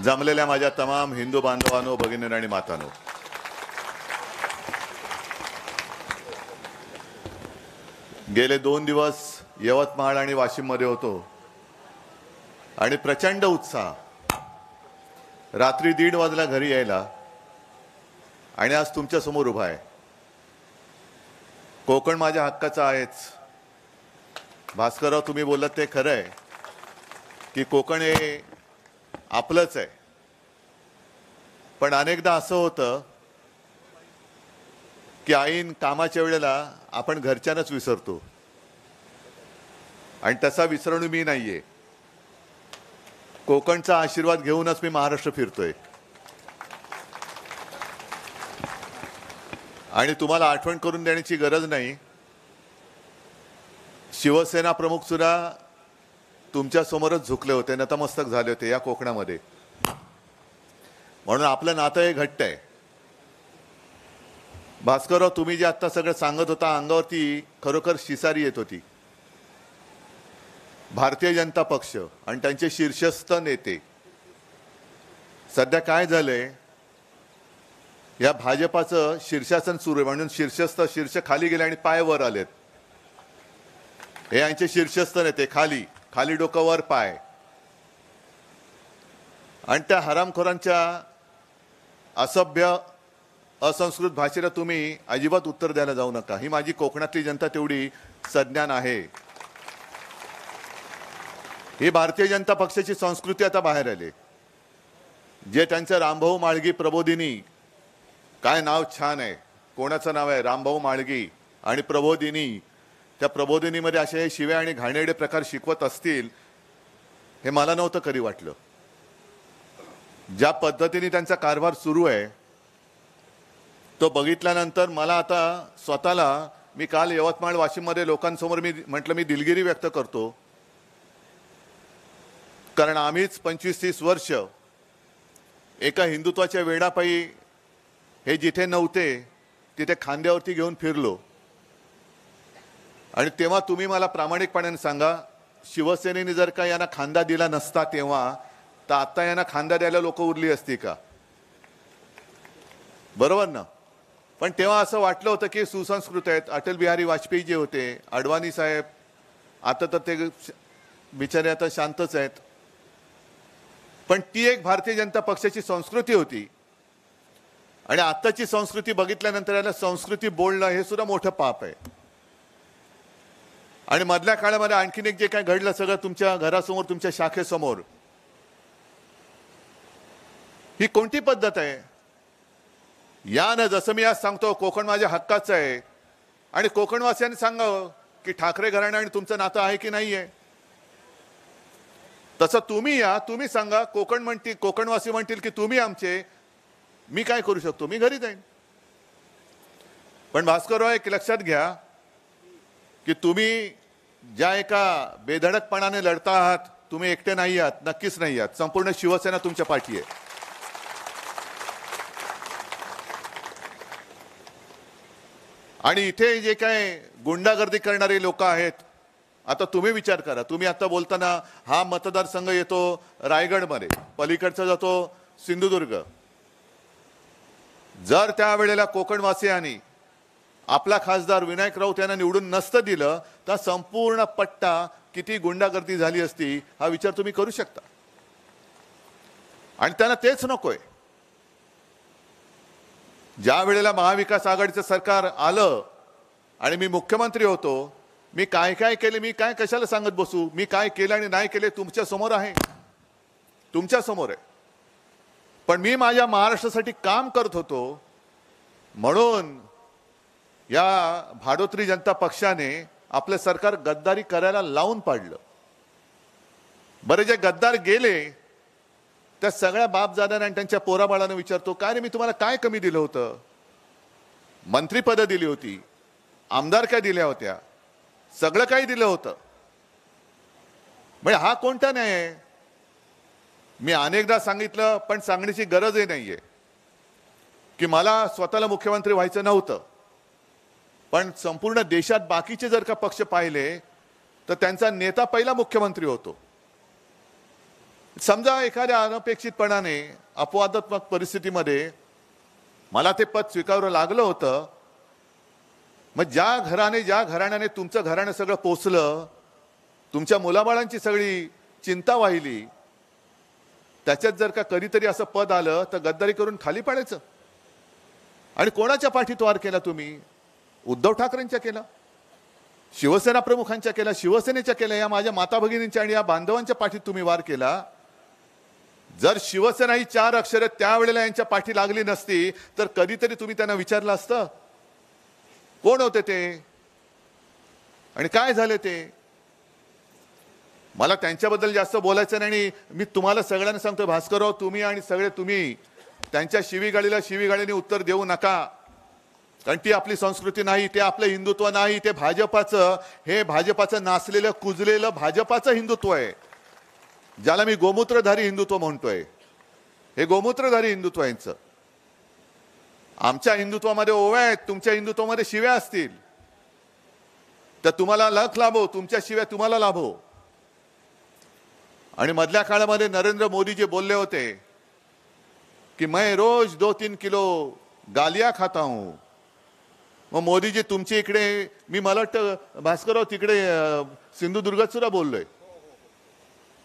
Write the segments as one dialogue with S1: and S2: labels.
S1: जमलेल्या माझ्या तमाम हिंदू बांधवांनो, भगिनींनो आणि मातांनो, गेले 2 दिवस यवतमाळ आणि वाशिम मध्ये होतो आणि प्रचंड उत्साह. रात्री 1:30 वाजला घरी यायला आणि आज तुमच्या समोर उभा आहे. कोकण माझ्या हक्काचा आहेच. भास्करराव, तुम्ही बोललात ते खरं आहे की कोकण हे आपलंच आहे. पण अनेकदा असं होतं की ऐन कामाच्या वेळेला आपण घरच्यांनाच विसरतो आणि तसा विसरणू मी नाहीये. कोकणचा आशीर्वाद घेऊनच मी महाराष्ट्र फिरतोय आणि तुम्हाला आठवण करून देण्याची गरज नाही. शिवसेना प्रमुख सुद्धा तुमच्या समोरच झुकले होते, नतमस्तक झाले होते या कोकणामध्ये. म्हणून आपलं नातं हे घट्ट आहे. भास्करराव, तुम्ही जे आता सगळं सांगत होता, अंगावरती खरोखर शिसारी येत होती. भारतीय जनता पक्ष आणि त्यांचे शीर्षस्थ नेते, सध्या काय झालंय, या भाजपाचं शीर्षासन सुरू आहे म्हणून शीर्ष खाली गेले आणि पाय वर आलेत. हे यांचे शीर्षस्थ नेते खाली खाली डोकं वर पाय. आणि त्या हरामखोरांच्या असभ्य असंस्कृत भाषेला तुम्ही अजिबात उत्तर द्यायला जाऊ नका. ही माझी कोकणातली जनता तेवढी सज्ञान आहे. ही भारतीय जनता पक्षाची संस्कृती आता बाहेर आली. जे त्यांचं रामभाऊ माळगी प्रबोधिनी, काय नाव छान आहे, कोणाचं नाव आहे, रामभाऊ माळगी आणि प्रबोधिनी. त्या प्रबोधिनीमध्ये असे शिव्या आणि घाणेरडे प्रकार शिकवत असतील हे मला नव्हतं कधी वाटलं. ज्या पद्धतीने त्यांचा कारभार सुरू आहे तो बघितल्यानंतर मला आता स्वतःला, मी काल यवतमाळ वाशिममध्ये लोकांसमोर मी म्हटलं मी दिलगिरी व्यक्त करतो, कारण आम्हीच 25-30 वर्ष एका हिंदुत्वाच्या वेडापायी हे जिथे नव्हते तिथे खांद्यावरती घेऊन फिरलो. आणि तेव्हा तुम्ही मला प्रामाणिकपणाने सांगा, शिवसेनेने जर का यांना खांदा दिला नसता तेव्हा, तर आता यांना खांदा द्यायला लोक उरली असती का? बरोबर ना? पण तेव्हा असं वाटलं होतं की सुसंस्कृत आहेत. अटल बिहारी वाजपेयी जे होते, अडवाणी साहेब, आता तर ते बिचारे आता शांतच आहेत. पण ती एक भारतीय जनता पक्षाची संस्कृती होती. आणि आत्ताची संस्कृती बघितल्यानंतर याला संस्कृती बोलणं हे सुद्धा मोठं पाप आहे. आणि मधल्या काळामध्ये आणखीन एक जे काय घडलं सगळं तुमच्या घरासमोर, तुमच्या शाखेसमोर, ही कोणती पद्धत आहे? यानं जसं मी आज सांगतो कोकण माझ्या हक्काचं आहे आणि कोकणवासियांनी सांगावं की ठाकरे घराणं आणि तुमचं नातं आहे की नाही आहे. तसं तुम्ही या, तुम्ही सांगा. कोकणवासी म्हणतील की तुम्ही आमचे, मी काय करू शकतो? मी घरी जाईन. पण भास्करराव, एक लक्षात घ्या की तुम्ही ज्या एका बेधडकपणाने लढता आहात, तुम्ही एकटे नाही आहात, नक्कीच नाही आहात. संपूर्ण शिवसेना तुमच्या पाठी आहे. आणि इथे जे काय गुंडागर्दी करणारे लोक आहेत, आता तुम्ही विचार करा. तुम्ही आता बोलताना हा मतदारसंघ येतो रायगडमध्ये, पलीकडचा जातो सिंधुदुर्ग. जर त्यावेळेला कोकणवासियांनी आपला खासदार विनायक राऊत यांना निवडून नसतं दिलं तर संपूर्ण पट्टा किती गुंडागर्दी झाली असती, हा विचार तुम्ही करू शकता. आणि त्यांना तेच नकोय. ज्या वेळेला महाविकास आघाडीचं सरकार आलं आणि मी मुख्यमंत्री होतो, मी काय काय केले, मी काय कशाला सांगत बसू, मी काय केलं आणि नाही केले तुमच्या समोर आहे, तुमच्या समोर आहे. पण मी माझ्या महाराष्ट्रासाठी काम करत होतो म्हणून या भाडोत्री जनता पक्षाने आपलं सरकार गद्दारी करायला लावून पाडलं. बरे, जे गद्दार गेले त्या सगळ्या बापजाद्यांना आणि त्यांच्या पोराबाळांना विचारतो, काय रे मी तुम्हाला काय कमी दिलं होतं? मंत्रीपदं दिली होती, आमदारक्या दिल्या होत्या, सगळं काही दिलं होतं. म्हणजे हा कोणता न्याय आहे? मी अनेकदा सांगितलं, पण सांगण्याची गरजही नाहीये की मला स्वतःला मुख्यमंत्री व्हायचं नव्हतं. पण संपूर्ण देशात बाकीचे जर का पक्ष पाहिले तर त्यांचा नेता पहिला मुख्यमंत्री होतो. समजा एखाद्या अनपेक्षितपणाने अपवादात्मक परिस्थितीमध्ये मला ते पद स्वीकारावं लागलं होतं, मग ज्या घराण्याने तुमचं घराणं सगळं पोचलं, तुमच्या मुलाबाळांची सगळी चिंता वाहिली, त्याच्यात जर का कधीतरी असं पद आलं तर गद्दारी करून खाली पडायचं? आणि कोणाच्या पाठीत वार केला तुम्ही? उद्धव ठाकरेंच्या केला, शिवसेना प्रमुखांच्या केला, शिवसेनेच्या केला, या माझ्या माता भगिनींच्या आणि या बांधवांच्या पाठीत तुम्ही वार केला. जर शिवसेना ही 4 अक्षरे त्यावेळेला यांच्या पाठी लागली नसती तर कधीतरी तुम्ही त्यांना विचारलं असतं कोण होते ते आणि काय झाले ते? मला त्यांच्याबद्दल जास्त बोलायचं नाही. मी तुम्हाला सगळ्यांना सांगतो, भास्करराव, तुम्ही आणि सगळे तुम्ही त्यांच्या शिवीगाळीने उत्तर देऊ नका, कारण ती आपली संस्कृती नाही, ते आपलं हिंदुत्व नाही, ते भाजपाचं नासलेलं कुजलेलं भाजपाचं हिंदुत्व आहे, ज्याला मी गोमूत्रधारी हिंदुत्व म्हणतोय. हे गोमूत्रधारी हिंदुत्व यांचं. आमच्या हिंदुत्वामध्ये ओव्या आहेत, तुमच्या हिंदुत्वामध्ये शिव्या असतील तर तुम्हाला लख लाभो, तुमच्या शिव्या तुम्हाला लाभो. आणि मधल्या काळामध्ये नरेंद्र मोदीजी बोलले होते की मैं रोज 2-3 किलो गालिया खाता हूं. मग मोदीजी तुमची इकडे, मला वाटतं भास्करराव तिकडे सिंधुदुर्गात सुद्धा बोललोय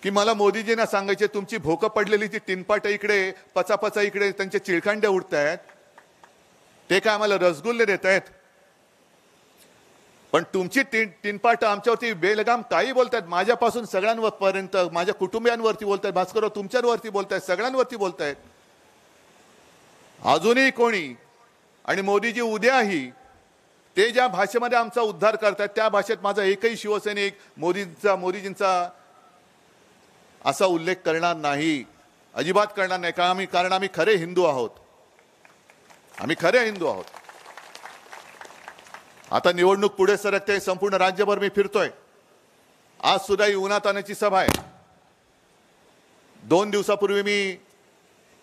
S1: की मला मोदीजींना सांगायचे तुमची भोकं पडलेली ती टिनपाट इकडे पचापचा इकडे त्यांचे चिळखंडे उडतायत, ते काय आम्हाला रसगुल्ले देत आहेत, पण तुमची टिनपाट आमच्यावरती बेलगाम काही बोलतायत, माझ्यापासून सगळ्यांपर्यंत, माझ्या कुटुंबियांवरती बोलतायत, भास्करराव तुमच्यावरती बोलतायत, सगळ्यांवरती बोलतायत. अजूनही कोणी, आणि मोदीजी उद्याही ते ज्या भाषेमध्ये आमचा उद्धार करतायत त्या भाषेत माझा एकही शिवसैनिक मोदीजींचा असा उल्लेख करणार नाही, अजिबात करणार नाही. कारण आम्ही खरे हिंदू आहोत, आम्ही खरे हिंदू आहोत. आता निवडणूक पुढे सरकते, संपूर्ण राज्यभर मी फिरतोय. आज सुद्धा ही उन्हातान्हाची सभा आहे. 2 दिवसापूर्वी मी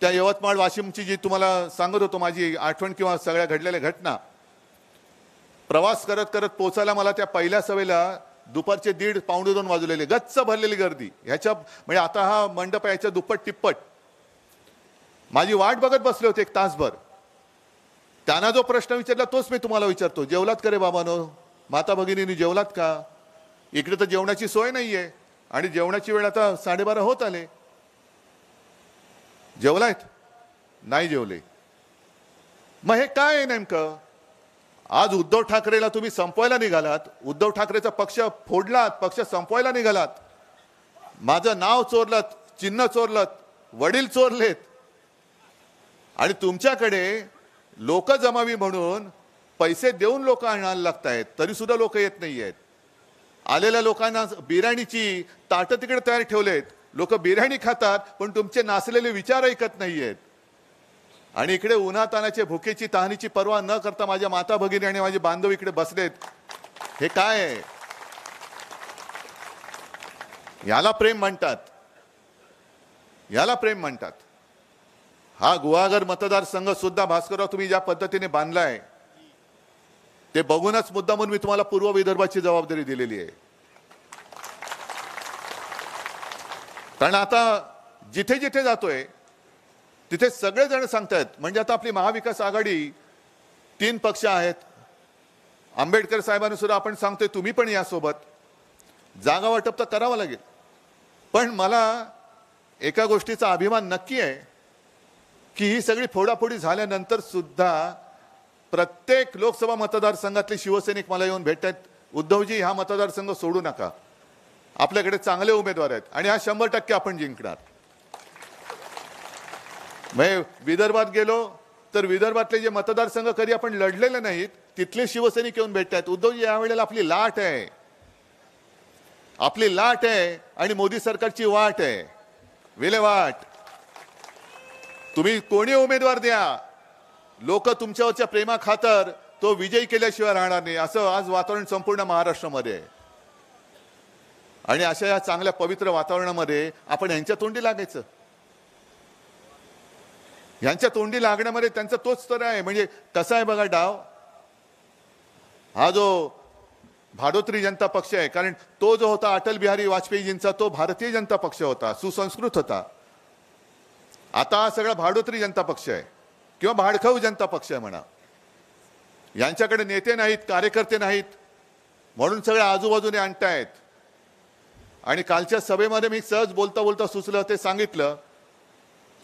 S1: त्या यवतमाळ वाशिमची जी तुम्हाला सांगत होतो माझी आठवण किंवा सगळ्या घडलेल्या घटना, प्रवास करत करत पोहोचायला मला त्या पहिल्या सभेला दुपारचे 1:30-1:45 वाजलेले, गच्च भरलेली गर्दी. ह्याच्या म्हणजे आता हा मंडप याच्या दुप्पट तिप्पट. माझी वाट बघत बसले होते 1 तासभर. त्यांना जो प्रश्न विचारला तोच मी तुम्हाला विचारतो, जेवलात का रे बाबांनो, माता भगिनींनी जेवलात का? इकडे तर जेवणाची सोय नाहीये आणि जेवणाची वेळ आता 12:30 होत आले. जेवलायत? नाही जेवले. मग हे काय आहे नेमकं? आज उद्धव ठाकरेला तुम्ही संपवायला निघालात, उद्धव ठाकरेचा पक्ष फोडलात, पक्ष संपवायला निघालात, माझं नाव चोरलत, चिन्ह चोरलत, वडील चोरलेत, आणि तुमच्याकडे लोक जमावी म्हणून पैसे देऊन लोक आणायला लागतायत, तरी सुद्धा लोक येत नाहीयेत. आलेल्या लोकांना बिर्याणीची ताटं तिकडे तयार ठेवलेत, लोक बिर्याणी खातात पण तुमचे नासलेले विचार ऐकत नाहीयेत. आणि इकडे उन्हातानाचे भुकेची तहानीची पर्वा न करता माझ्या माता भगिनी आणि माझे बांधव इकडे बसलेत. हे काय आहे? याला प्रेम म्हणतात, याला प्रेम म्हणतात. हा गुहागर मतदारसंघ सुद्धा भास्करराव तुम्ही ज्या पद्धतीने बांधलाय ते बघूनच मुद्दामून मी तुम्हाला पूर्व विदर्भाची जबाबदारी दिलेली आहे. कारण आता जिथे जिथे जातोय तिथे सगळेजण सांगतायत, म्हणजे आता आपली महाविकास आघाडी 3 पक्ष आहेत, आंबेडकर साहेबांनी सुद्धा आपण सांगतोय तुम्ही पण यासोबत, जागा वाटप तर करावं लागेल. पण मला एका गोष्टीचा अभिमान नक्की आहे की ही सगळी फोडाफोडी झाल्यानंतर सुद्धा प्रत्येक लोकसभा मतदारसंघातले शिवसैनिक मला येऊन भेटतात, उद्धवजी हा मतदारसंघ सोडू नका, आपल्याकडे चांगले उमेदवार आहेत आणि हा 100% आपण जिंकणार. विदर्भात गेलो तर विदर्भातले जे मतदारसंघ कधी आपण लढलेले नाहीत तिथले शिवसैनिक येऊन भेटतात, उद्धवजी यावेळेला आपली लाट आहे, आपली लाट आहे आणि मोदी सरकारची वाट आहे, विल्हेवाट. तुम्ही कोणी उमेदवार द्या, लोक तुमच्यावरच्या प्रेमा खातर तो विजयी केल्याशिवाय राहणार नाही, असं आज वातावरण संपूर्ण महाराष्ट्रामध्ये आहे. आणि अशा या चांगल्या पवित्र वातावरणामध्ये आपण यांच्या तोंडी लागायचं, यांच्या तोंडी लागण्यामध्ये त्यांचा तोच तर आहे. म्हणजे कसा आहे बघा डाव, हा जो भाडोत्री जनता पक्ष आहे, कारण तो जो होता अटल बिहारी वाजपेयीजींचा तो भारतीय जनता पक्ष होता, सुसंस्कृत होता. आता हा सगळा भाडोत्री जनता पक्ष आहे किंवा भाडखाऊ जनता पक्ष आहे म्हणा. यांच्याकडे नेते नाहीत, कार्यकर्ते नाहीत, म्हणून सगळे आजूबाजूने आणतायत. आणि कालच्या सभेमध्ये मी सहज बोलता बोलता सुचलं ते सांगितलं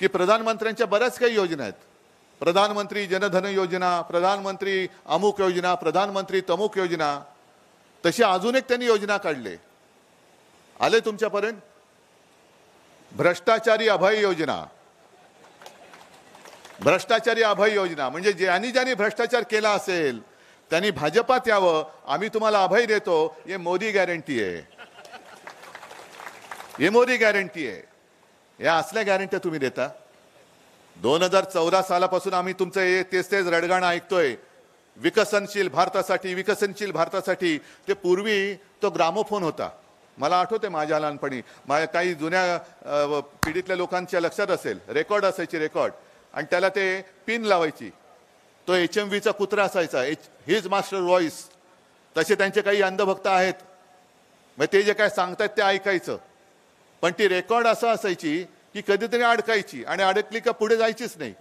S1: की प्रधानमंत्र्यांच्या बऱ्याच काही योजना आहेत. प्रधानमंत्री जनधन योजना, प्रधानमंत्री अमुक योजना, प्रधानमंत्री तमुक योजना, तशी अजून एक त्यांनी योजना काढली. आले तुमच्यापर्यंत? भ्रष्टाचारी अभय योजना. भ्रष्टाचारी अभय योजना म्हणजे ज्यांनी भ्रष्टाचार केला असेल त्यांनी भाजपात यावं, आम्ही तुम्हाला अभय देतो. हे मोदी गॅरंटी आहे, हे मोदी गॅरंटी आहे. या असल्या गॅरंट्या तुम्ही देता. 2014 सालापासून आम्ही तुमचं तेच रडगाणं ऐकतोय, विकसनशील भारतासाठी, विकसनशील भारतासाठी. ते पूर्वी तो ग्रामोफोन होता, मला आठवते माझ्या लहानपणी, माझ्या काही जुन्या पिढीतल्या लोकांच्या लक्षात असेल, रेकॉर्ड असायची, रेकॉर्ड, आणि त्याला ते पिन लावायची. तो HMVचा कुत्रा असायचा, हिज मास्टर व्हॉइस. तसे त्यांचे काही अंधभक्त आहेत, मग ते जे काय सांगतात ते ऐकायचं. पण ती रेकॉर्ड असं असायची की कधीतरी अडकायची आणि अडकली का पुढे जायचीच नाही.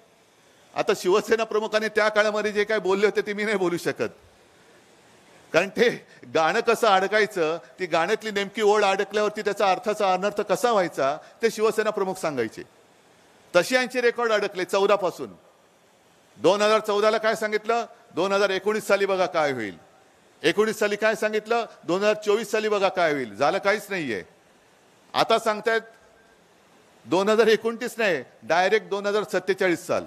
S1: आता शिवसेना प्रमुखांनी त्या काळामध्ये जे काय बोलले होते ते मी नाही बोलू शकत, कारण ते गाणं कसं अडकायचं, ती गाण्यातली नेमकी ओळ अडकल्यावरती त्याचा अर्थाचा अनर्थ कसा व्हायचा ते शिवसेना प्रमुख सांगायचे. तशी यांची रेकॉर्ड अडकले 14 पासून. 2014ला काय सांगितलं, 2019 साली बघा काय होईल. 19 साली काय सांगितलं, 2024 साली बघा काय होईल. झालं काहीच नाहीये. आता सांगतायत 2029 नाही, डायरेक्ट 2047 साल.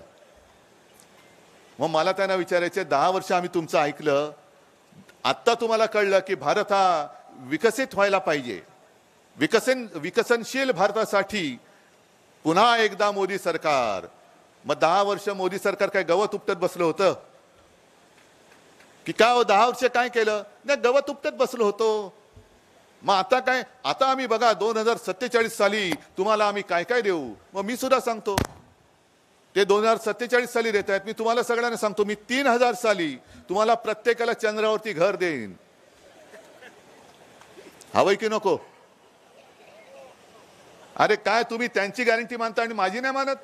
S1: मग मला त्यांना विचारायचे, 10 वर्ष आम्ही तुमचं ऐकलं, आत्ता तुम्हाला कळलं की भारत हा विकसित व्हायला पाहिजे, विकसनशील भारतासाठी पुन्हा एकदा मोदी सरकार. मग 10 वर्ष मोदी सरकार काय गवत उपटत बसलं होतं की काय? 10 वर्ष काय केलं? नाही, गवत उपटत बसलो होतो. मग आता काय? आता आम्ही बघा 2047 साली तुम्हाला आम्ही काय काय देऊ. मग मी सुद्धा सांगतो, ते 2047 साली देत आहेत. मी तुम्हाला सगळ्यांना सांगतो, मी 3000 साली तुम्हाला प्रत्येकाला चंद्रावरती घर देईन. हवंय की नको? अरे काय तुम्ही त्यांची गॅरंटी मानता आणि माझी नाही मानत?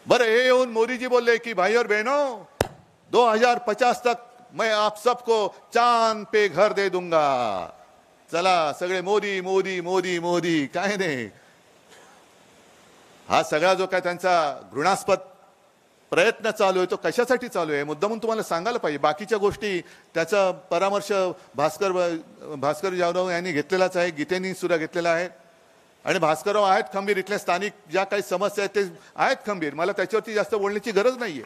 S1: बरं, हे येऊन मोदीजी बोलले की भाई और बहनों 2050 तक मैं आप सबको चांद पे घर दे दूंगा. चला सगळे मोदी मोदी मोदी मोदी. काय नाही, हा सगळा जो काय त्यांचा घृणास्पद प्रयत्न चालू आहे तो कशासाठी चालू आहे मुद्दामून तुम्हाला सांगायला पाहिजे. बाकीच्या गोष्टी त्याचा परामर्श भास्कर जाधव यांनी घेतलेलाच आहे, गीतेनी सुद्धा घेतलेला आहे. आणि भास्करराव आहेत खंबीर, इथल्या स्थानिक ज्या काही समस्या आहेत ते आहेत खंबीर. मला त्याच्यावरती जास्त बोलण्याची गरज नाहीये.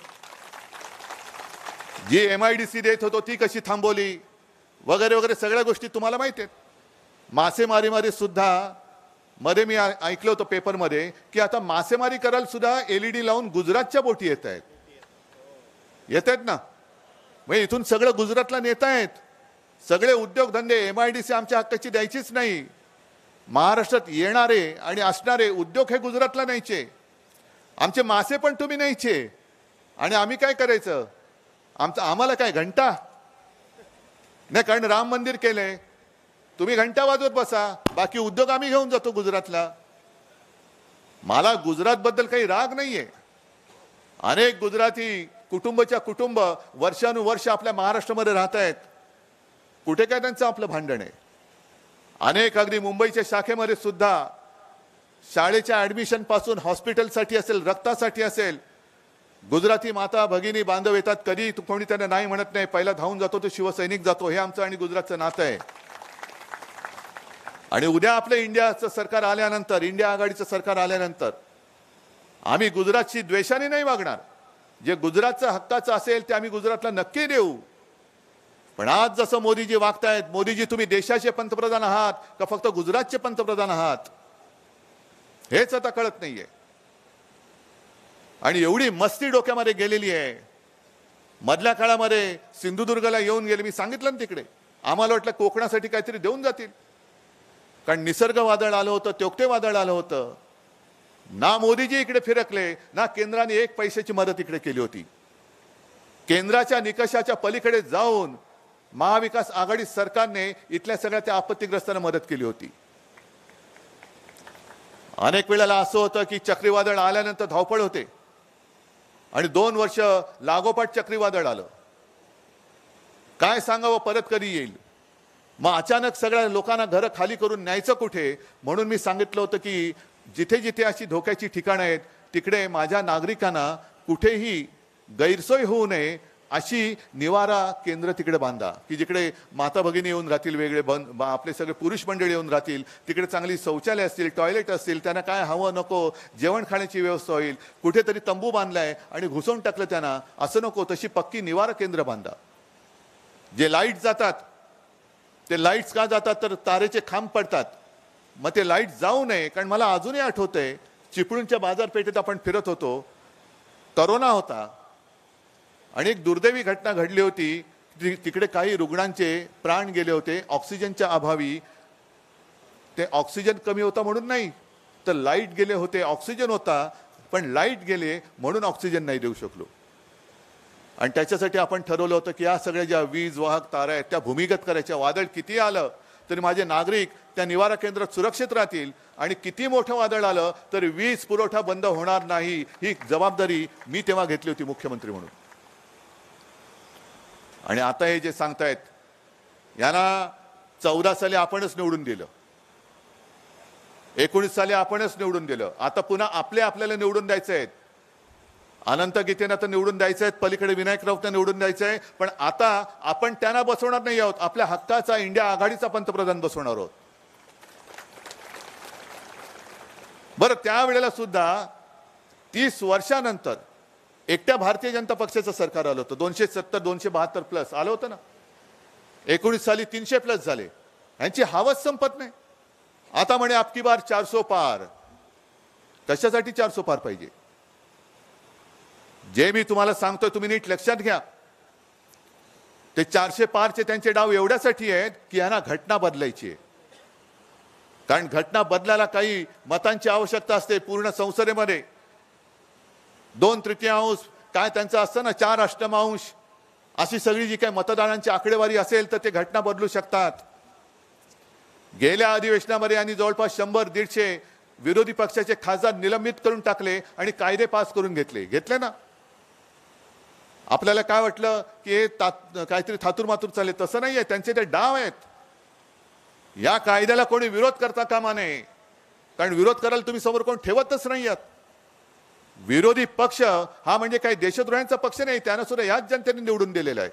S1: जी MIDC देत होतो ती कशी थांबवली वगैरे वगैरे सगळ्या गोष्टी तुम्हाला माहिती आहेत. मासेमारीमध्ये सुद्धा मध्ये मी ऐकलं होतं पेपरमध्ये की आता मासेमारी करायला सुद्धा LED लावून गुजरातच्या बोटी येत आहेत ना. मग इथून सगळं गुजरातला नेत आहेत. सगळे उद्योगधंदे MIDC आमच्या हक्काची द्यायचीच नाही. महाराष्ट्रात येणारे आणि असणारे उद्योग हे गुजरातला न्यायचे. आमचे मासे पण तुम्ही न्यायचे. आणि आम्ही काय करायचं? आम्हाला काय घंटा नाही, कारण राम मंदिर केलंय, तुम्ही घंटा वाजवत बसा, बाकी उद्योग आम्ही घेऊन जातो गुजरातला. मला गुजरात बद्दल काही राग नाहीये. अनेक गुजराती कुटुंबाच्या कुटुंब वर्षानुवर्ष आपल्या महाराष्ट्रामध्ये राहत आहेत. कुठे काय त्यांचं आपलं भांडण आहे? अनेक अगदी मुंबईच्या शाखेमध्ये सुद्धा शाळेच्या ऍडमिशन पासून हॉस्पिटलसाठी असेल, रक्तासाठी असेल, गुजराती माता भगिनी बांधव येतात. कधी कोणी त्यांना नाही म्हणत नाही. पहिला धावून जातो तो शिवसैनिक जातो. हे आमचं आणि गुजरातचं नातं आहे. आणि उद्या आपलं इंडियाचं सरकार आल्यानंतर, इंडिया आघाडीचं सरकार आल्यानंतर आम्ही गुजरातशी द्वेषाने नाही वागणार. जे गुजरातचं हक्काचं असेल ते आम्ही गुजरातला नक्की देऊ. पण आज जसं मोदीजी वागतायत, मोदीजी तुम्ही देशाचे पंतप्रधान आहात का फक्त गुजरातचे पंतप्रधान आहात हेच आता कळत नाहीये. आणि एवढी मस्ती डोक्यामध्ये गेलेली आहे. मधल्या काळामध्ये सिंधुदुर्गला येऊन गेले, मी सांगितलं ना तिकडे, आम्हाला वाटलं कोकणासाठी काहीतरी देऊन जातील, कारण निसर्ग वादळ आलं होतं, त्योक्ते वादळ आलं होतं. ना मोदीजी इकडे फिरकले, ना केंद्राने एक पैशाची मदत इकडे केली होती. केंद्राच्या निकषाच्या पलीकडे जाऊन महाविकास आघाडी सरकारने इथल्या सगळ्या त्या आपत्तीग्रस्तांना मदत केली होती। अनेक वेळेला असं होतं की चक्रीवादळ आल्यानंतर धावपळ होते आणि 2 वर्ष लागोपाठ चक्रीवादळ आलं, काय सांगावं परत कधी येईल। मग अचानक सगळ्या लोकांना घरं खाली करून न्यायचं कुठे, म्हणून मी सांगितलं होतं की जिथे जिथे अशी धोक्याची ठिकाणं आहेत तिकडे माझ्या नागरिकांना कुठेही गैरसोय होऊ नये अशी निवारा केंद्र तिकडे बांधा, की जिकडे माता भगिनी येऊन राहतील, वेगळे आपले सगळे पुरुष मंडळी येऊन राहतील, तिकडे चांगली शौचालय असतील, टॉयलेट असतील, त्यांना काय हवं नको जेवण खाण्याची व्यवस्था होईल। कुठेतरी तंबू बांधलाय आणि घुसवून टाकलं त्यांना, असं नको, तशी पक्की निवारा केंद्र बांधा। जे लाईट जातात ते लाईट्स का जातात तर तारेचे खांब पडतात, मग ते लाईट जाऊ नये। कारण मला अजूनही आठवतंय चिपळूणच्या बाजारपेठेत आपण फिरत होतो, करोना होता आणि एक दुर्दैवी घटना घडली होती, तिकडे काही रुग्णांचे प्राण गेले होते ऑक्सिजनच्या अभावी। ते ऑक्सिजन कमी होता म्हणून नाही, तर लाईट गेले होते, ऑक्सिजन होता पण लाईट गेले म्हणून ऑक्सिजन नाही देऊ शकलो। आणि त्याच्यासाठी आपण ठरवलं होतं की या सगळ्या ज्या वीज वाहक तारा आहेत त्या भूमिगत करायच्या। वादळ किती आलं तरी माझे नागरिक त्या निवारा केंद्रात सुरक्षित राहतील आणि किती मोठं वादळ आलं तरी वीज पुरवठा बंद होणार नाही, ही जबाबदारी मी तेव्हा घेतली होती मुख्यमंत्री म्हणून। आणि आता हे जे सांगतायत यांना 14 साली आपणच निवडून दिलं, 19 साली आपणच निवडून दिलं, आता पुन्हा आपल्याला निवडून द्यायचं आहे। अनंत गीतेंना तर निवडून द्यायचं आहे, पलीकडे विनायक राऊतला निवडून द्यायचं आहे, पण आता आपण त्यांना बसवणार नाही आहोत, आपल्या हक्काचा इंडिया आघाडीचा पंतप्रधान बसवणार आहोत। बरं, त्यावेळेला सुद्धा 30 वर्षानंतर एकट्या भारतीय जनता पक्षाचं सरकार आलं होतं, 270 272 प्लस आलं होतं ना। 19 साली 300 प्लस झाले, यांची हवस संपत नाही। आता म्हणे आपकी बार 400 पार, कशासाठी 400 पार पाहिजे? जे मी तुम्हाला सांगतोय तुम्ही नीट लक्षात घ्या, ते 400 पारचे त्यांचे डाव एवढ्यासाठी आहेत की यांना घटना बदलायची आहे। कारण घटना बदलायला काही मतांची आवश्यकता असते, पूर्ण संसदेमध्ये 2/3 काय त्यांचं असतं ना, 4/8 अशी सगळी जी काही मतदारांची आकडेवारी असेल तर ते घटना बदलू शकतात। गेल्या अधिवेशनामध्ये यांनी जवळपास 100-150 विरोधी पक्षाचे खासदार निलंबित करून टाकले आणि कायदे पास करून घेतले ना। आपल्याला काय वाटलं की हे काहीतरी थातूर मातूर चालले, तसं नाहीये, त्यांचे ते डाव आहेत। या कायद्याला कोणी विरोध करता कामा नये, कारण विरोध करायला तुम्ही समोर कोण ठेवतच नाही आहात। विरोधी पक्ष हा म्हणजे काही देशद्रोह्यांचा पक्ष नाही, त्यांना सुद्धा याच जनतेने निवडून दिलेला आहे।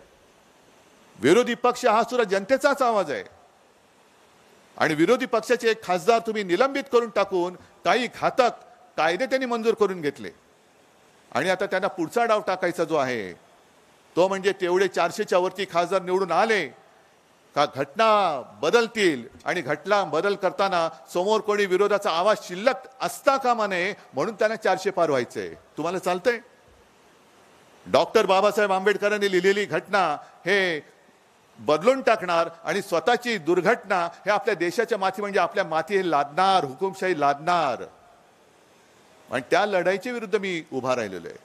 S1: विरोधी पक्ष हा सुद्धा जनतेचाच आवाज आहे आणि विरोधी पक्षाचे एक खासदार तुम्ही निलंबित करून टाकून काही घातक कायदे त्यांनी मंजूर करून घेतले आणि आता त्यांना पुढचा डाव टाकायचा जो आहे तो म्हणजे तेवढे 400च्या वरती खासदार निवडून आले का घटना बदलतील आणि घटना बदल करताना समोर कोणी विरोधाचा आवाज शिल्लक असता कामा नये म्हणून त्यांना 400 पार व्हायचंय। तुम्हाला चालतंय? डॉक्टर बाबासाहेब आंबेडकरांनी लिहिलेली घटना हे बदलून टाकणार आणि स्वतःची दुर्घटना हे आपल्या देशाच्या माथी म्हणजे आपल्या माथी लादणार, हुकुमशाही लादणार आणि त्या लढाईच्या विरुद्ध मी उभा राहिलेलो आहे।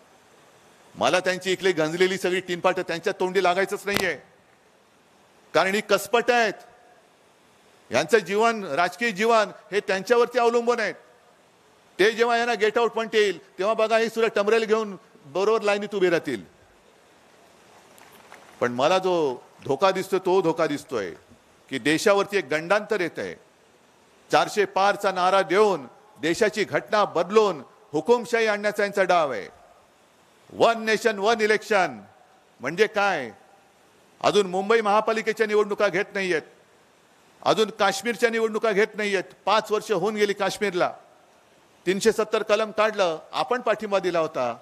S1: मला त्यांची इकडे गंजलेली सगळी टीनपाट त्यांच्या तोंडी लागायचंच नाहीये, कारण ही कसपट आहेत, यांचं जीवन, राजकीय जीवन हे त्यांच्यावरती अवलंबून आहे। ते जेव्हा यांना गेट आउट पण येईल तेव्हा बघा ही सुद्धा टमरेल घेऊन बरोबर लाईनीत उभे राहतील। पण मला जो धोका दिसतोय तो धोका दिसतोय की देशावरती एक गंडांतर येत आहे। 400 पारचा नारा देऊन देशाची घटना बदलून हुकुमशाही आणण्याचा यांचा डाव आहे। 1 नेशन 1 इलेक्शन म्हणजे काय? अजून मुंबई महापालिकेच्या निवडणुका घेत नाहीयेत, अजून काश्मीरच्या निवडणुका घेत नाहीयेत। 5 वर्ष होऊन गेली काश्मीरला, 370 कलम काढलं, आपण पाठिंबा दिला होता,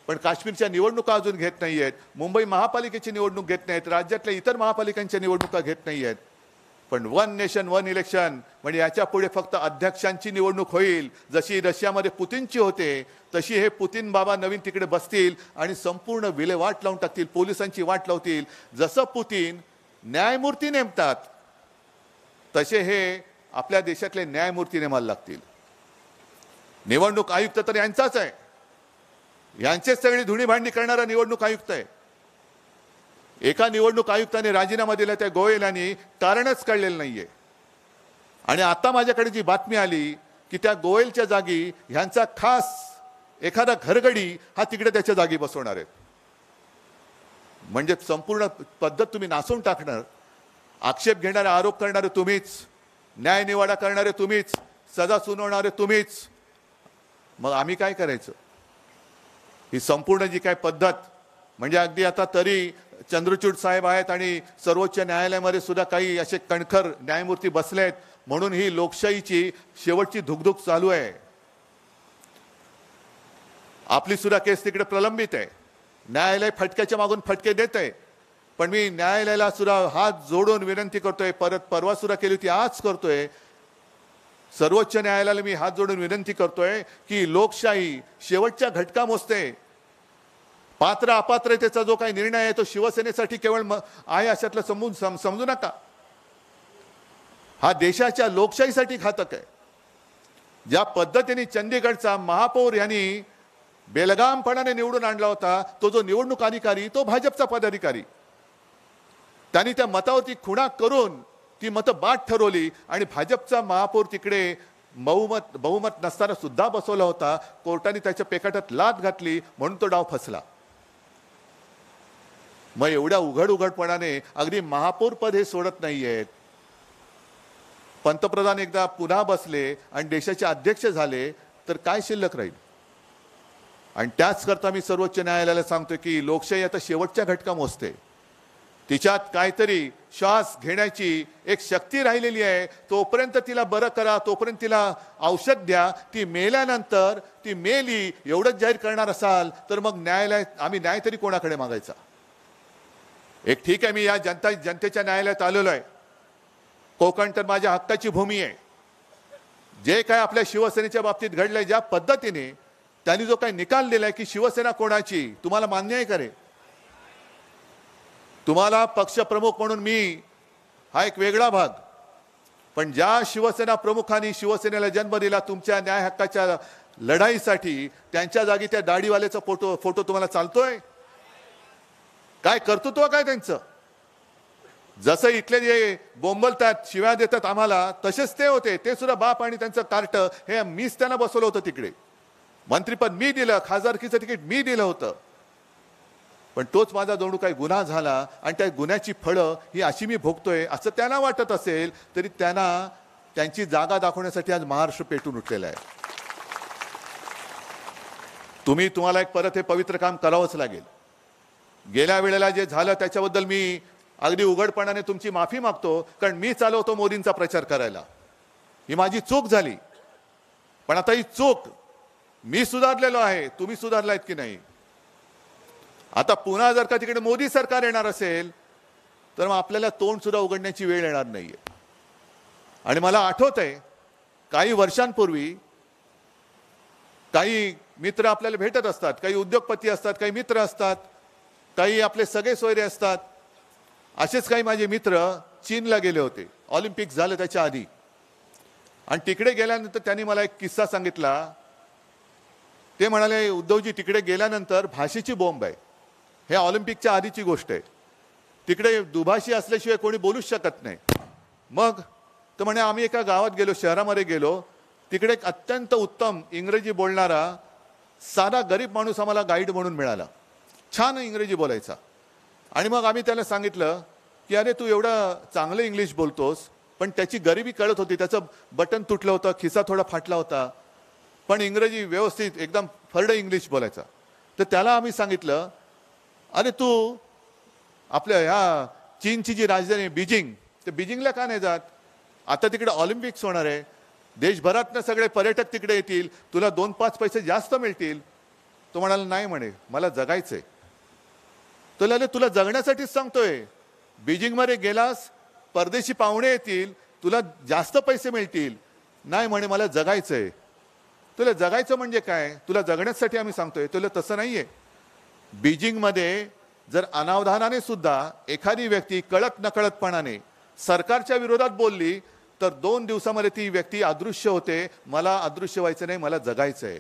S1: पण काश्मीरच्या निवडणुका अजून घेत नाहीयेत, मुंबई महापालिकेची निवडणूक घेत नाहीत, राज्यातल्या इतर महापालिकांच्या निवडणुका घेत नाहीयेत। पण 1 नेशन 1 इलेक्शन म्हणजे याच्या पुढे फक्त अध्यक्षांची निवडणूक होईल। जशी रशियामध्ये पुतिनची होते तशी हे पुतिन बाबा नवीन तिकडे बसतील आणि संपूर्ण विल्हेवाट लावून टाकतील, पोलिसांची वाट लावतील। जसं पुतिन न्यायमूर्ती नेमतात तसे हे आपल्या देशातले न्यायमूर्ती नेमायला लागतील। निवडणूक आयुक्त तर यांचाच आहे, यांचेच सगळी धुणी भांडी करणारा निवडणूक आयुक्त आहे। एका निवडणूक आयुक्ताने राजीनामा दिला त्या गोयल यांनी कारणच कळलेलं नाहीये. आणि आता माझ्याकडे जी बातमी आली की त्या गोयलच्या जागी ह्यांचा खास एखादा घरगडी हा तिकडे त्याच्या जागी बसवणार आहेत. म्हणजे संपूर्ण पद्धत तुम्ही नासून टाकणार. आक्षेप घेणारे, आरोप करणारे तुम्हीच, न्याय निवाडा करणारे तुम्हीच, सजा सुनावणारे तुम्हीच. मग आम्ही काय करायचं? ही संपूर्ण जी काय पद्धत, म्हणजे अगदी आता तरी चंद्रचूड साहेब आहेत आणि सर्वोच्च न्यायालयामध्ये सुद्धा काही असे कणखर न्यायमूर्ती बसले आहेत म्हणून ही लोकशाहीची शेवटची धुकधुक चालू आहे. आपली सुद्धा केस तिकडे प्रलंबित आहे. न्यायालय फटक्याच्या मागून फटके देत आहे. पण मी न्यायालयाला सुद्धा हात जोडून विनंती करतोय, परवा सुद्धा केली होती, आज करतोय, सर्वोच्च न्यायालयाला मी हात जोडून विनंती करतोय की लोकशाही शेवटच्या घटका मोजते. पात्र अपात्रतेचा जो काही निर्णय आहे तो शिवसेनेसाठी केवळ आहे अशातलं समजू नका. हा देशाच्या लोकशाहीसाठी घातक आहे. ज्या पद्धतीने चंदीगडचा महापौर यांनी बेलगामपणाने निवडून आणला होता, तो जो निवडणूक अधिकारी तो भाजपचा पदाधिकारी, त्यांनी त्या मतावरती खुणा करून ती मतं बाद ठरवली आणि भाजपचा महापौर तिकडे बहुमत नसताना सुद्धा बसवला होता. कोर्टाने त्याच्या पेकाटात लाथ घातली म्हणून तो डाव फसला. मग एवढ्या उघडपणाने अगदी महापौर पद हे सोडत नाहीयेत. पंतप्रधान एकदा पुन्हा बसले आणि देशाचे अध्यक्ष झाले तर काय शिल्लक राहील? आणि त्याच करता मी सर्वोच्च न्यायालयाला सांगतो की लोकशाही आता शेवटच्या घटका मोजते. तिच्यात काहीतरी श्वास घेण्याची एक शक्ती राहिलेली आहे. तोपर्यंत तिला बरं करा, तोपर्यंत तिला औषध द्या. ती मेल्यानंतर ती मेली एवढंच जाहीर करणार असाल तर मग आम्ही न्याय तरी कोणाकडे मागायचा? एक ठीक आहे, मी या जनतेच्या न्यायालयात आलेलो आहे. कोकण तर माझ्या हक्काची भूमी आहे. जे काय आपल्या शिवसेनेच्या बाबतीत घडलंय, ज्या पद्धतीने त्यांनी जो काही निकाल दिलाय की शिवसेना कोणाची, तुम्हाला मान्य आहे का रे? तुम्हाला पक्षप्रमुख म्हणून मी हा एक वेगळा भाग, पण ज्या शिवसेना प्रमुखांनी शिवसेनेला जन्म दिला तुमच्या न्याय हक्काच्या लढाईसाठी, त्यांच्या जागी त्या दाढीवाल्याचा फोटो तुम्हाला चालतोय? काय कर्तृत्व काय त्यांचं? जसं इथले जे बोंबलतात, शिव्या देतात आम्हाला, तसेच ते होते. ते सुद्धा बाप आणि त्यांचं कार्ट हे मीच त्यांना बसवलं होतं तिकडे. मंत्रीपद मी दिलं, खासदारकीचं तिकीट मी दिलं होतं. पण तोच माझा जणू काही गुन्हा झाला आणि त्या गुन्ह्याची फळं ही अशी मी भोगतोय असं त्यांना वाटत असेल तरी त्यांना त्यांची जागा दाखवण्यासाठी आज महाराष्ट्र पेटून उठलेला आहे. तुम्हाला एक परत हे पवित्र काम करावंच लागेल. गेल्या वेळेला जे झालं त्याच्याबद्दल मी अगदी उघडपणाने तुमची माफी मागतो, कारण मी चालवतो मोदींचा प्रचार करायला. ही माझी चूक झाली. पण आता ही चूक मी सुधारलेलो आहे. तुम्ही सुधारलायत की नाही? आता पुन्हा जर का तिकडे मोदी सरकार येणार असेल तर मग आपल्याला तोंड सुद्धा उघडण्याची वेळ येणार नाहीये. आणि मला आठवत आहे काही वर्षांपूर्वी काही मित्र आपल्याला भेटत असतात, काही उद्योगपती असतात, काही मित्र असतात, काही आपले सगळे सोयरे असतात. असेच काही माझे मित्र चीनला गेले होते, ऑलिम्पिक झालं त्याच्या आधी. आणि तिकडे गेल्यानंतर त्यांनी मला एक किस्सा सांगितला. ते म्हणाले, उद्धवजी तिकडे गेल्यानंतर भाषेची बोंब आहे. हे ऑलिम्पिकच्या आधीची गोष्ट आहे. तिकडे दुभाषी असल्याशिवाय कोणी बोलूच शकत नाही. मग तर म्हणे आम्ही एका गावात गेलो, शहरामध्ये गेलो. तिकडे एक अत्यंत उत्तम इंग्रजी बोलणारा साधा गरीब माणूस आम्हाला गाईड म्हणून मिळाला. छान इंग्रजी बोलायचा. आणि मग आम्ही त्याला सांगितलं की अरे तू एवढं चांगलं इंग्लिश बोलतोस, पण त्याची गरिबी कळत होती. त्याचं बटन तुटलं होतं, खिसा थोडा फाटला होता, पण इंग्रजी व्यवस्थित एकदम फरडं इंग्लिश बोलायचा. तर त्याला आम्ही सांगितलं अरे तू आपल्या ह्या चीनची जी राजधानी बीजिंग, ते बीजिंगला का नाही जात? आता तिकडे ऑलिम्पिक्स होणार आहे, देशभरातनं सगळे पर्यटक तिकडे येतील, तुला 2-5 पैसे जास्त मिळतील. तो म्हणाला नाही म्हणे, मला जगायचंय. तुला जगण्यासाठीच सांगतोय. बीजिंगमध्ये गेलास परदेशी पाहुणे येतील, तुला जास्त पैसे मिळतील. नाही म्हणे, मला जगायचंय. तुला जगायचं म्हणजे काय? तुला जगण्यासाठी आम्ही सांगतोय. तुला तसं नाहीये. बीजिंगमध्ये जर अनावधानाने सुद्धा एखादी व्यक्ती कळत नकळतपणाने सरकारच्या विरोधात बोलली तर 2 दिवसामध्ये ती व्यक्ती अदृश्य होते. मला अदृश्य व्हायचं नाही, मला जगायचंय.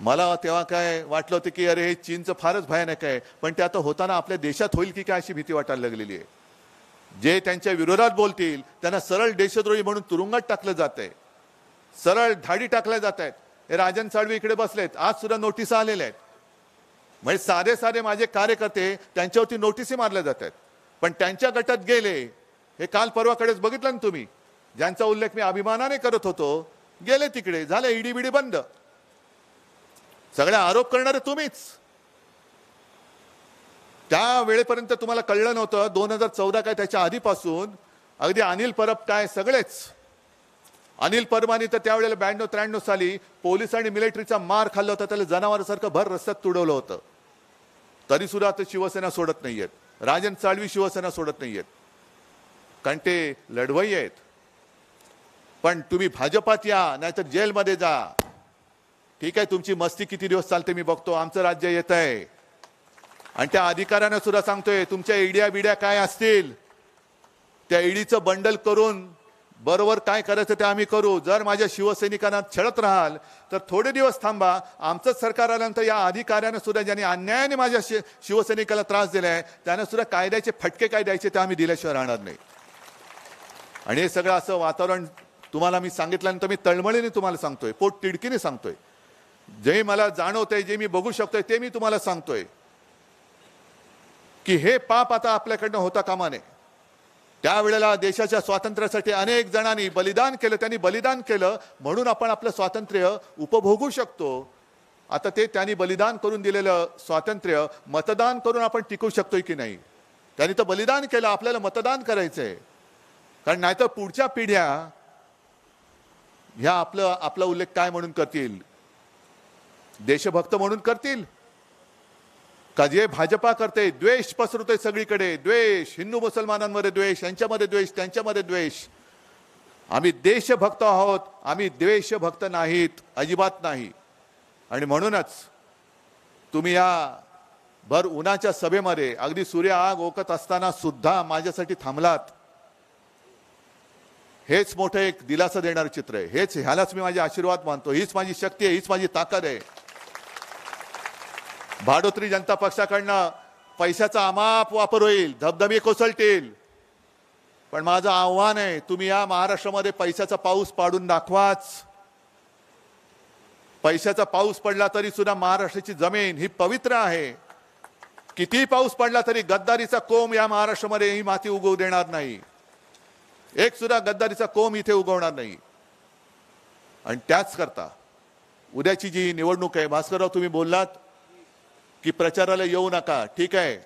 S1: मला तेव्हा काय वाटलं होतं की अरे हे चीनचं फारच भयानक आहे, पण ते आता होताना आपल्या देशात होईल की काय अशी भीती वाटायला लागलेली आहे. जे त्यांच्या विरोधात बोलतील त्यांना सरळ देशद्रोही म्हणून तुरुंगात टाकलं जात आहे, सरळ धाडी टाकल्या जात आहेत. हे राजन साळवी इकडे बसलेत, आज सुद्धा नोटीस आलेल्या आहेत. म्हणजे साधे साधे माझे कार्यकर्ते त्यांच्यावरती नोटीसी मारल्या जात आहेत, पण त्यांच्या गटात गेले. हे काल परवाकडेच बघितलं ना तुम्ही, ज्यांचा उल्लेख मी अभिमानाने करत होतो गेले तिकडे, झाले ईडी बिडी बंद. सगळे आरोप करणारे तुम्हीच. त्या वेळेपर्यंत तुम्हाला कळलं नव्हतं. 2014 काय त्याच्या आधीपासून अगदी अनिल परब काय सगळेच. अनिल परबानी तर त्यावेळेला 92-93 साली पोलीस आणि मिलिटरीचा मार खाल्ला होता, त्याला जनावरासारखं भर रस्त्यात तुडवलं होतं. तरी सुद्धा ते शिवसेना सोडत नाहीयेत, राजन साळवी शिवसेना सोडत नाहीयेत, कारण ते लढवई आहेत. पण तुम्ही भाजपात या नाहीतर जेलमध्ये जा. ठीक आहे, तुमची मस्ती किती दिवस चालते मी बघतो. आमचं राज्य येत आहे आणि त्या अधिकाऱ्यांना सुद्धा सांगतोय, तुमच्या ईड्या बिड्या काय असतील त्या ईडीचं बंडल करून बरोबर काय करायचं ते आम्ही करू. जर माझ्या शिवसैनिकांना छळत राहाल तर थोडे दिवस थांबा. आमचंच सरकार आल्यानंतर या अधिकाऱ्यानं सुद्धा ज्यांनी अन्यायाने माझ्या शिवसैनिकाला त्रास दिलाय त्यांना सुद्धा कायद्याचे फटके काय द्यायचे ते आम्ही दिल्याशिवाय राहणार नाही. आणि हे सगळं असं वातावरण तुम्हाला मी सांगितल्यानंतर मी तळमळीने तुम्हाला सांगतोय, पोट तिडकीने सांगतोय. जे मला जाणवतंय, जे मी बघू शकतोय ते मी तुम्हाला सांगतोय की हे पाप आता आपल्याकडनं होता कामा नये. त्यावेळेला देशाच्या स्वातंत्र्यासाठी अनेक जणांनी बलिदान केलं, त्यांनी बलिदान केलं म्हणून आपण आपलं स्वातंत्र्य उपभोगू शकतो. आता ते त्यांनी बलिदान करून दिलेलं स्वातंत्र्य मतदान करून आपण टिकवू शकतोय की नाही. त्यांनी तर बलिदान केलं, आपल्याला मतदान करायचंय. कारण नाहीतर पुढच्या पिढ्या ह्या आपला उल्लेख काय म्हणून करतील, देशभक्त म्हणून करतील का जे भाजपा करते. द्वेष पसरवतोय सगळीकडे, द्वेष, हिंदू मुसलमानांमध्ये द्वेष, यांच्यामध्ये द्वेष, त्यांच्यामध्ये द्वेष. आम्ही देशभक्त आहोत, आम्ही द्वेषभक्त नाहीत, अजिबात नाही. आणि म्हणूनच तुम्ही या भर उन्हाच्या सभेमध्ये अगदी सूर्य आग ओकत असताना सुद्धा माझ्यासाठी थांबलात. हेच मोठं एक दिलासा देणारं चित्र आहे. ह्यालाच मी माझे आशीर्वाद मानतो. हीच माझी शक्ती आहे, हीच माझी ताकद आहे. भाडोत्री जनता पक्षाकडनं पैशाचा अमाप वापर होईल, धबधबे कोसळतील, पण माझं आव्हान आहे, तुम्ही या महाराष्ट्रामध्ये पैशाचा पाऊस पाडून दाखवाच. पैशाचा पाऊस पडला तरी सुद्धा महाराष्ट्राची जमीन ही पवित्र आहे. किती पाऊस पडला तरी गद्दारीचा कोंब या महाराष्ट्रामध्ये ही माती उगवू देणार नाही. एक सुद्धा गद्दारीचा कोंब इथे उगवणार नाही. आणि त्याच करता उद्याची जी निवडणूक आहे, भास्करराव तुम्ही बोललात की प्रचाराला येऊ नका. ठीक आहे,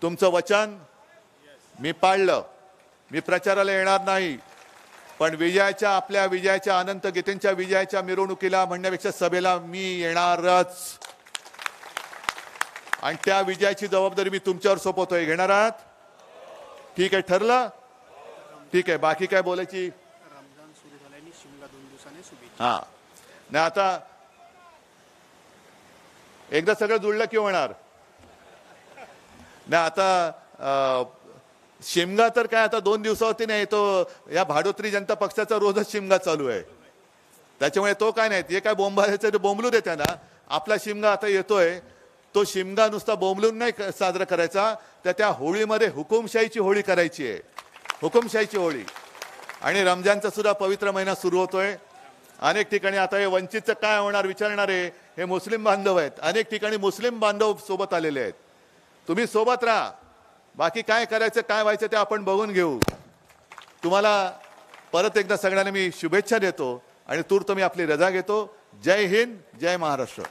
S1: तुमचं वचन मी पाळलं, मी प्रचाराला येणार नाही. पण आपल्या विजयाच्या अनंत गीतेंच्या विजयाच्या मिरवणुकीला म्हणण्यापेक्षा सभेला मी येणारच. आणि त्या विजयाची जबाबदारी मी तुमच्यावर सोपवतोय. घेणार आहात? ठीक आहे, ठरलं? ठीक आहे, बाकी काय बोलायची?
S2: रमजान सुरू झाल्याने शिमला 2 दिवसांनी शुभेच्छा.
S1: हा नाही, आता एकदा सगळं जुळलं की होणार नाही. आता शिमगा तर काय आता 2 दिवसावरती नाही, तो या भाडोत्री जनता पक्षाचा रोजच शिमगा चालू आहे. त्याच्यामुळे तो काय नाही, हे काय बोंबायचं ते बोंबलू दे त्यांना. आपला शिमगा आता येतोय, तो शिमगा नुसता बोंबलून नाही साजरा करायचा, तर त्या होळीमध्ये हुकुमशाहीची होळी करायची आहे, हुकुमशाहीची होळी. आणि रमजानचा सुद्धा पवित्र महिना सुरू होतोय. अनेक ठिकाणी आता हे वंचितचं काय होणार विचारणारे हे मुस्लिम बांधव आहेत. अनेक ठिकाणी मुस्लिम बांधव सोबत आलेले आहेत. तुम्ही सोबत राहा, बाकी काय करायचं काय व्हायचं ते आपण बघून घेऊ. तुम्हाला परत एकदा सगळ्यांना मी शुभेच्छा देतो आणि तूर्त मी आपली रजा घेतो. जय हिंद, जय महाराष्ट्र.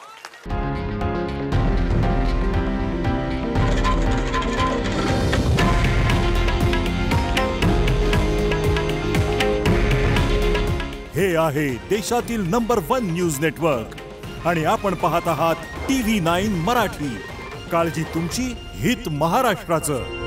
S3: हे आहे देशातील नंबर 1 न्यूज नेटवर्क आणि आपण पाहत आहात TV9 मराठी. काळजी तुमची, हित महाराष्ट्राचं.